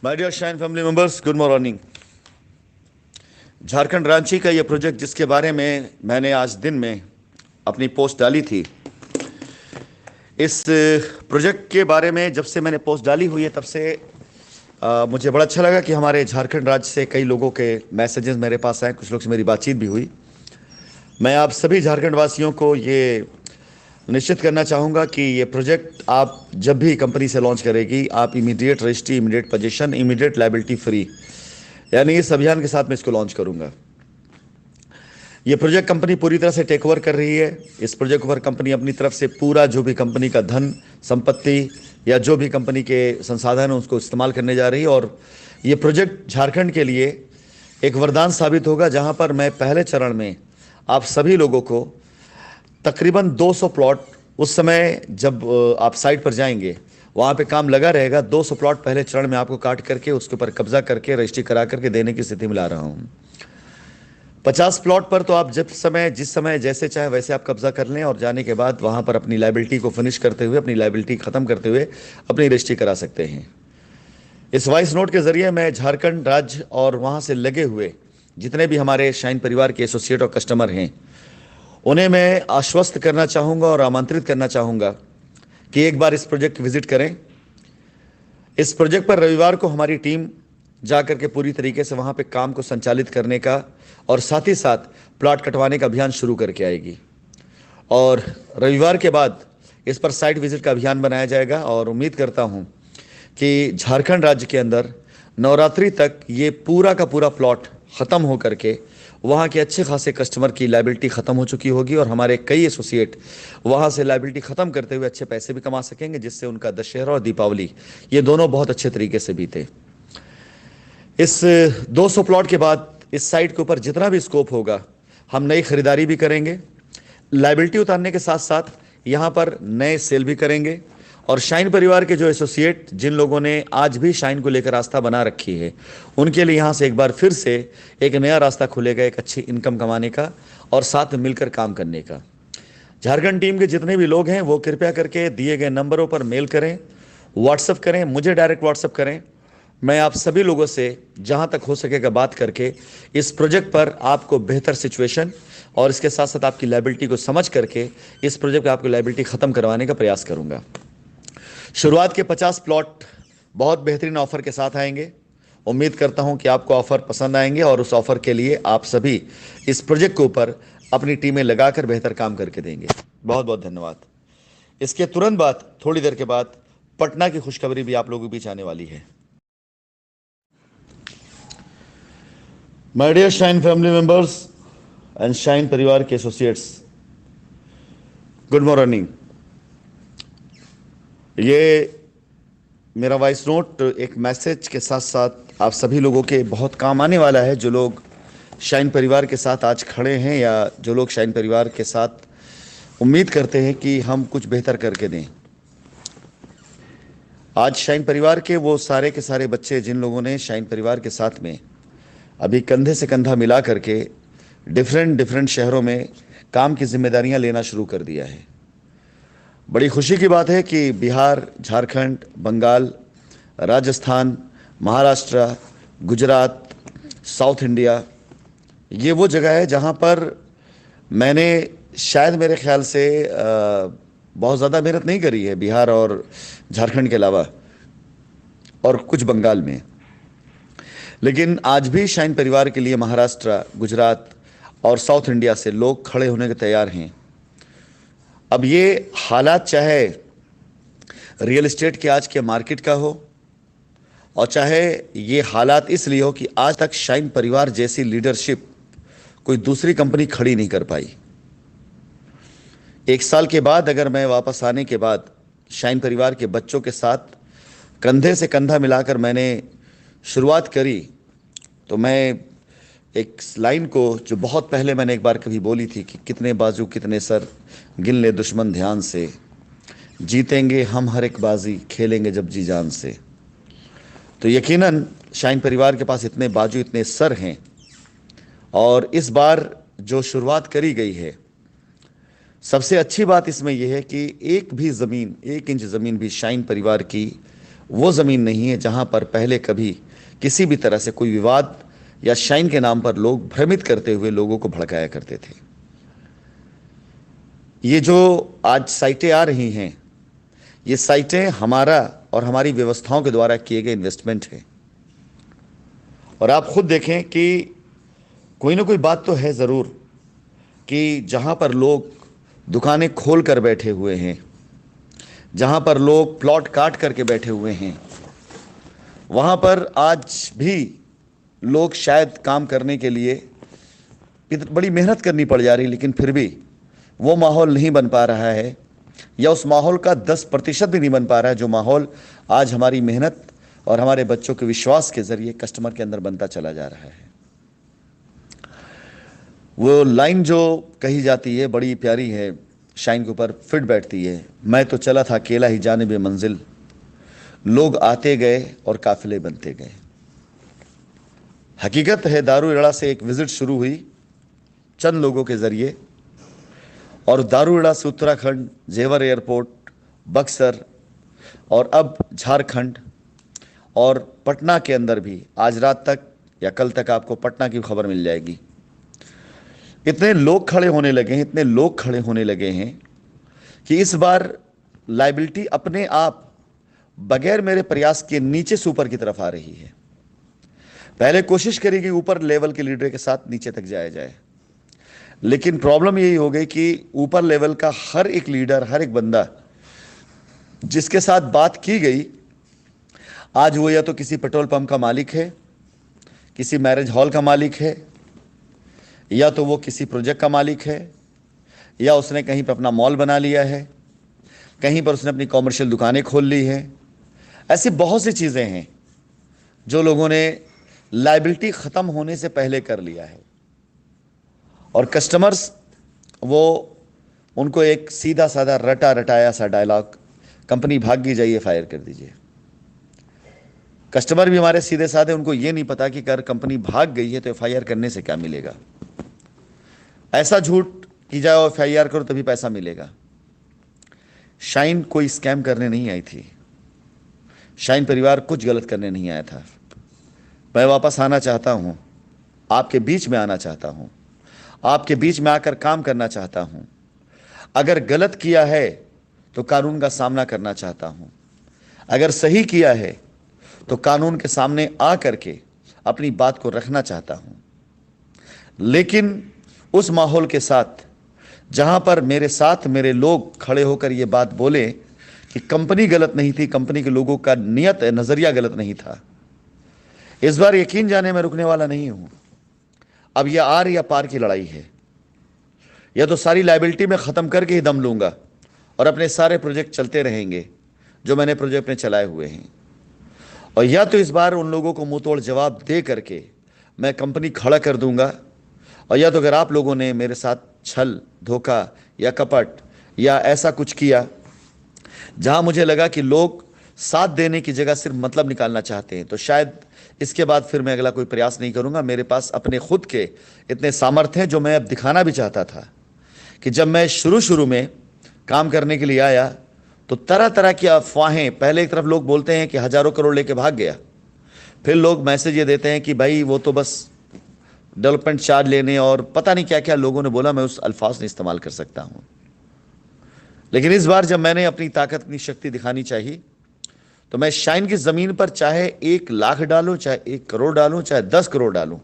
My dear Shine family members, good morning. Jharkhand Ranchi का ये project जिसके बारे में मैंने आज दिन में अपनी पोस्ट डाली थी, इस प्रोजेक्ट के बारे में जब से मैंने पोस्ट डाली हुई है तब से मुझे बड़ा अच्छा लगा कि हमारे झारखंड राज्य से कई लोगों के मैसेजेस मेरे पास आए, कुछ लोग से मेरी बातचीत भी हुई। मैं आप सभी झारखंड वासियों को ये निश्चित करना चाहूँगा कि ये प्रोजेक्ट आप जब भी कंपनी से लॉन्च करेगी, आप immediate registry, immediate position, immediate liability free, यानी इस अभियान के साथ मैं इसको लॉन्च करूंगा। ये प्रोजेक्ट कंपनी पूरी तरह से टेक ओवर कर रही है। इस प्रोजेक्ट पर कंपनी अपनी तरफ से पूरा जो भी कंपनी का धन संपत्ति या जो भी कंपनी के संसाधन है उसको इस्तेमाल करने जा रही है। और ये प्रोजेक्ट झारखंड के लिए एक वरदान साबित होगा, जहां पर मैं पहले चरण में आप सभी लोगों को तकरीबन 200 प्लॉट, उस समय जब आप साइट पर जाएंगे वहाँ पे काम लगा रहेगा, 200 प्लॉट पहले चरण में आपको काट करके उसके ऊपर कब्जा करके रजिस्ट्री करा करके देने की स्थिति में ला रहा हूँ। 50 प्लॉट पर तो आप जिस समय जैसे चाहे वैसे आप कब्जा कर लें और जाने के बाद वहाँ पर अपनी लायबिलिटी को फिनिश करते हुए, अपनी लायबिलिटी ख़त्म करते हुए अपनी रजिस्ट्री करा सकते हैं। इस वॉइस नोट के ज़रिए मैं झारखंड राज्य और वहाँ से लगे हुए जितने भी हमारे शाइन परिवार के एसोसिएट और कस्टमर हैं, उन्हें मैं आश्वस्त करना चाहूँगा और आमंत्रित करना चाहूँगा कि एक बार इस प्रोजेक्ट की विजिट करें। इस प्रोजेक्ट पर रविवार को हमारी टीम जाकर के पूरी तरीके से वहाँ पे काम को संचालित करने का और साथ ही साथ प्लॉट कटवाने का अभियान शुरू करके आएगी। और रविवार के बाद इस पर साइट विजिट का अभियान बनाया जाएगा और उम्मीद करता हूँ कि झारखंड राज्य के अंदर नवरात्रि तक ये पूरा का पूरा प्लॉट ख़त्म हो करके वहाँ के अच्छे खासे कस्टमर की लायबिलिटी ख़त्म हो चुकी होगी और हमारे कई एसोसिएट वहाँ से लायबिलिटी ख़त्म करते हुए अच्छे पैसे भी कमा सकेंगे, जिससे उनका दशहरा और दीपावली ये दोनों बहुत अच्छे तरीके से बीते। इस 200 प्लॉट के बाद इस साइट के ऊपर जितना भी स्कोप होगा हम नई खरीदारी भी करेंगे, लायबिलिटी उतारने के साथ साथ यहाँ पर नए सेल भी करेंगे। और शाइन परिवार के जो एसोसिएट, जिन लोगों ने आज भी शाइन को लेकर आस्था बना रखी है, उनके लिए यहाँ से एक बार फिर से एक नया रास्ता खुलेगा, एक अच्छी इनकम कमाने का और साथ में मिलकर काम करने का। झारखंड टीम के जितने भी लोग हैं वो कृपया करके दिए गए नंबरों पर मेल करें, व्हाट्सअप करें, मुझे डायरेक्ट व्हाट्सअप करें। मैं आप सभी लोगों से जहाँ तक हो सकेगा बात करके इस प्रोजेक्ट पर आपको बेहतर सिचुएशन और इसके साथ साथ आपकी लायबिलिटी को समझ करके इस प्रोजेक्ट पर आपकी लायबिलिटी ख़त्म करवाने का प्रयास करूँगा। शुरुआत के 50 प्लॉट बहुत बेहतरीन ऑफर के साथ आएंगे। उम्मीद करता हूं कि आपको ऑफर पसंद आएंगे और उस ऑफर के लिए आप सभी इस प्रोजेक्ट के ऊपर अपनी टीमें लगाकर बेहतर काम करके देंगे। बहुत बहुत धन्यवाद। इसके तुरंत बाद, थोड़ी देर के बाद, पटना की खुशखबरी भी आप लोगों के बीच आने वाली है। My dear Shine family members and Shine परिवार के एसोसिएट्स, गुड मॉर्निंग। ये मेरा वॉइस नोट एक मैसेज के साथ साथ आप सभी लोगों के बहुत काम आने वाला है, जो लोग शाइन परिवार के साथ आज खड़े हैं या जो लोग शाइन परिवार के साथ उम्मीद करते हैं कि हम कुछ बेहतर करके दें। आज शाइन परिवार के वो सारे के सारे बच्चे जिन लोगों ने शाइन परिवार के साथ में अभी कंधे से कंधा मिला करके डिफरेंट शहरों में काम की जिम्मेदारियां लेना शुरू कर दिया है। बड़ी खुशी की बात है कि बिहार, झारखंड, बंगाल, राजस्थान, महाराष्ट्र, गुजरात, साउथ इंडिया, ये वो जगह है जहाँ पर मैंने शायद मेरे ख्याल से बहुत ज़्यादा मेहनत नहीं करी है, बिहार और झारखंड के अलावा, और कुछ बंगाल में। लेकिन आज भी शाइन परिवार के लिए महाराष्ट्र, गुजरात और साउथ इंडिया से लोग खड़े होने के तैयार हैं। अब ये हालात चाहे रियल एस्टेट के आज के मार्केट का हो और चाहे ये हालात इसलिए हो कि आज तक शाइन परिवार जैसी लीडरशिप कोई दूसरी कंपनी खड़ी नहीं कर पाई। 1 साल के बाद अगर मैं वापस आने के बाद शाइन परिवार के बच्चों के साथ कंधे से कंधा मिलाकर मैंने शुरुआत करी, तो मैं एक लाइन को जो बहुत पहले मैंने एक बार कभी बोली थी कि कितने बाजू कितने सर, गिन ले दुश्मन ध्यान से, जीतेंगे हम हर एक बाजी, खेलेंगे जब जी जान से। तो यकीनन शाइन परिवार के पास इतने बाजू, इतने सर हैं और इस बार जो शुरुआत करी गई है, सबसे अच्छी बात इसमें यह है कि एक इंच ज़मीन भी शाइन परिवार की वो ज़मीन नहीं है जहाँ पर पहले कभी किसी भी तरह से कोई विवाद या शाइन के नाम पर लोग भ्रमित करते हुए लोगों को भड़काया करते थे। ये जो आज साइटें आ रही हैं, ये साइटें हमारा और हमारी व्यवस्थाओं के द्वारा किए गए इन्वेस्टमेंट है। और आप खुद देखें कि कोई ना कोई बात तो है ज़रूर कि जहाँ पर लोग दुकानें खोल कर बैठे हुए हैं, जहाँ पर लोग प्लॉट काट करके बैठे हुए हैं, वहाँ पर आज भी लोग शायद काम करने के लिए बड़ी मेहनत करनी पड़ जा रही, लेकिन फिर भी वो माहौल नहीं बन पा रहा है, या उस माहौल का 10% भी नहीं बन पा रहा है जो माहौल आज हमारी मेहनत और हमारे बच्चों के विश्वास के जरिए कस्टमर के अंदर बनता चला जा रहा है। वो लाइन जो कही जाती है बड़ी प्यारी है, शाइन के ऊपर फिट बैठती है, मैं तो चला था अकेला ही जानिबे मंजिल, लोग आते गए और काफिले बनते गए। हकीकत है, दारूइड़ा से एक विजिट शुरू हुई चंद लोगों के जरिए, और दारूइड़ा से उत्तराखंड, जेवर एयरपोर्ट, बक्सर, और अब झारखंड और पटना के अंदर भी आज रात तक या कल तक आपको पटना की खबर मिल जाएगी। इतने लोग खड़े होने लगे हैं, इतने लोग खड़े होने लगे हैं कि इस बार लायबिलिटी अपने आप बगैर मेरे प्रयास के नीचे से ऊपर की तरफ आ रही है। पहले कोशिश करी कि ऊपर लेवल के लीडर के साथ नीचे तक जाया जाए, लेकिन प्रॉब्लम यही हो गई कि ऊपर लेवल का हर एक लीडर, हर एक बंदा जिसके साथ बात की गई, आज वो या तो किसी पेट्रोल पंप का मालिक है, किसी मैरिज हॉल का मालिक है, या तो वो किसी प्रोजेक्ट का मालिक है, या उसने कहीं पर अपना मॉल बना लिया है, कहीं पर उसने अपनी कॉमर्शियल दुकानें खोल ली है। ऐसी बहुत सी चीज़ें हैं जो लोगों ने लायबिलिटी ख़त्म होने से पहले कर लिया है, और कस्टमर्स वो उनको एक सीधा साधा रटा रटाया सा डायलॉग, कंपनी भाग गई, जाइए फायर कर दीजिए। कस्टमर भी हमारे सीधे साधे, उनको ये नहीं पता कि अगर कंपनी भाग गई है तो FIR करने से क्या मिलेगा। ऐसा झूठ कि जाओ FIR करो तभी पैसा मिलेगा। शाइन कोई स्कैम करने नहीं आई थी, शाइन परिवार कुछ गलत करने नहीं आया था। मैं वापस आना चाहता हूँ, आपके बीच में आना चाहता हूँ, आपके बीच में आकर काम करना चाहता हूँ। अगर गलत किया है तो कानून का सामना करना चाहता हूँ, अगर सही किया है तो कानून के सामने आ करके अपनी बात को रखना चाहता हूँ। लेकिन उस माहौल के साथ जहाँ पर मेरे साथ मेरे लोग खड़े होकर ये बात बोले कि कंपनी गलत नहीं थी, कंपनी के लोगों का नियत नज़रिया गलत नहीं था, इस बार यकीन जाने मैं रुकने वाला नहीं हूँ। अब यह आर या पार की लड़ाई है, या तो सारी लायबिलिटी में ख़त्म करके ही दम लूँगा और अपने सारे प्रोजेक्ट चलते रहेंगे जो मैंने प्रोजेक्ट में चलाए हुए हैं, और या तो इस बार उन लोगों को मुंह तोड़ जवाब दे करके मैं कंपनी खड़ा कर दूंगा, और या तो अगर आप लोगों ने मेरे साथ छल, धोखा या कपट या ऐसा कुछ किया जहां मुझे लगा कि लोग साथ देने की जगह सिर्फ मतलब निकालना चाहते हैं, तो शायद इसके बाद फिर मैं अगला कोई प्रयास नहीं करूंगा। मेरे पास अपने खुद के इतने सामर्थ्य हैं जो मैं अब दिखाना भी चाहता था कि जब मैं शुरू में काम करने के लिए आया तो तरह तरह की अफवाहें, पहले एक तरफ लोग बोलते हैं कि हजारों करोड़ लेके भाग गया, फिर लोग मैसेज ये देते हैं कि भाई वो तो बस डेवलपमेंट चार्ज लेने और पता नहीं क्या क्या लोगों ने बोला, मैं उस अल्फाज नहीं इस्तेमाल कर सकता हूं। लेकिन इस बार जब मैंने अपनी ताकत, अपनी शक्ति दिखानी चाहिए, तो मैं शाइन की ज़मीन पर चाहे 1 लाख डालूं, चाहे 1 करोड़ डालूं, चाहे 10 करोड़ डालूं,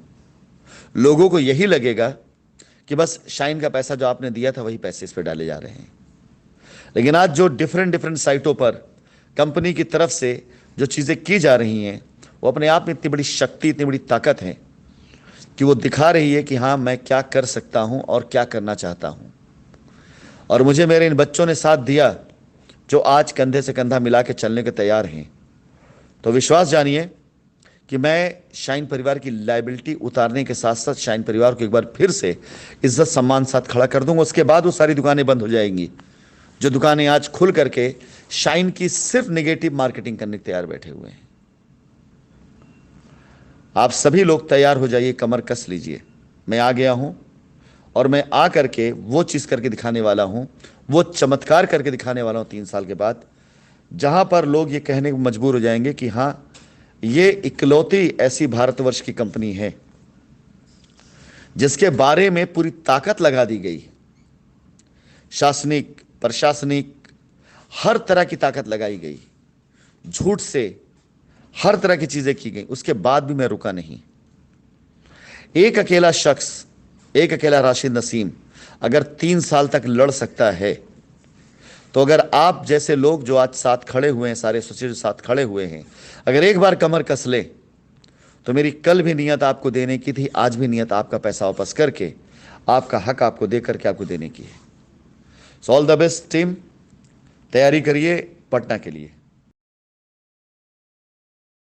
लोगों को यही लगेगा कि बस शाइन का पैसा जो आपने दिया था वही पैसे इस पर डाले जा रहे हैं। लेकिन आज जो डिफरेंट साइटों पर कंपनी की तरफ से जो चीज़ें की जा रही हैं, वो अपने आप में इतनी बड़ी शक्ति, इतनी बड़ी ताकत है कि वो दिखा रही है कि हाँ, मैं क्या कर सकता हूँ और क्या करना चाहता हूँ। और मुझे मेरे इन बच्चों ने साथ दिया जो आज कंधे से कंधा मिला के चलने के तैयार हैं। तो विश्वास जानिए कि मैं शाइन परिवार की लायबिलिटी उतारने के साथ साथ शाइन परिवार को एक बार फिर से इज्जत सम्मान साथ खड़ा कर दूंगा। उसके बाद वो सारी दुकानें बंद हो जाएंगी जो दुकानें आज खुल करके शाइन की सिर्फ नेगेटिव मार्केटिंग करने के तैयार बैठे हुए हैं। आप सभी लोग तैयार हो जाइए, कमर कस लीजिए। मैं आ गया हूं और मैं आ करके वो चीज़ करके दिखाने वाला हूं, वो चमत्कार करके दिखाने वाला हूं 3 साल के बाद जहां पर लोग ये कहने को मजबूर हो जाएंगे कि हां, ये इकलौती ऐसी भारतवर्ष की कंपनी है जिसके बारे में पूरी ताकत लगा दी गई, शासनिक, प्रशासनिक, हर तरह की ताकत लगाई गई, झूठ से हर तरह की चीजें की गई, उसके बाद भी मैं रुका नहीं। एक अकेला शख्स, एक अकेला राशिद नसीम अगर 3 साल तक लड़ सकता है, तो अगर आप जैसे लोग जो आज साथ खड़े हुए हैं, सारे सचिव साथ खड़े हुए हैं, अगर एक बार कमर कस ले, तो मेरी कल भी नियत आपको देने की थी, आज भी नियत आपका पैसा वापस करके, आपका हक आपको दे करके आपको देने की है। So all the best team, तैयारी करिए पटना के लिए।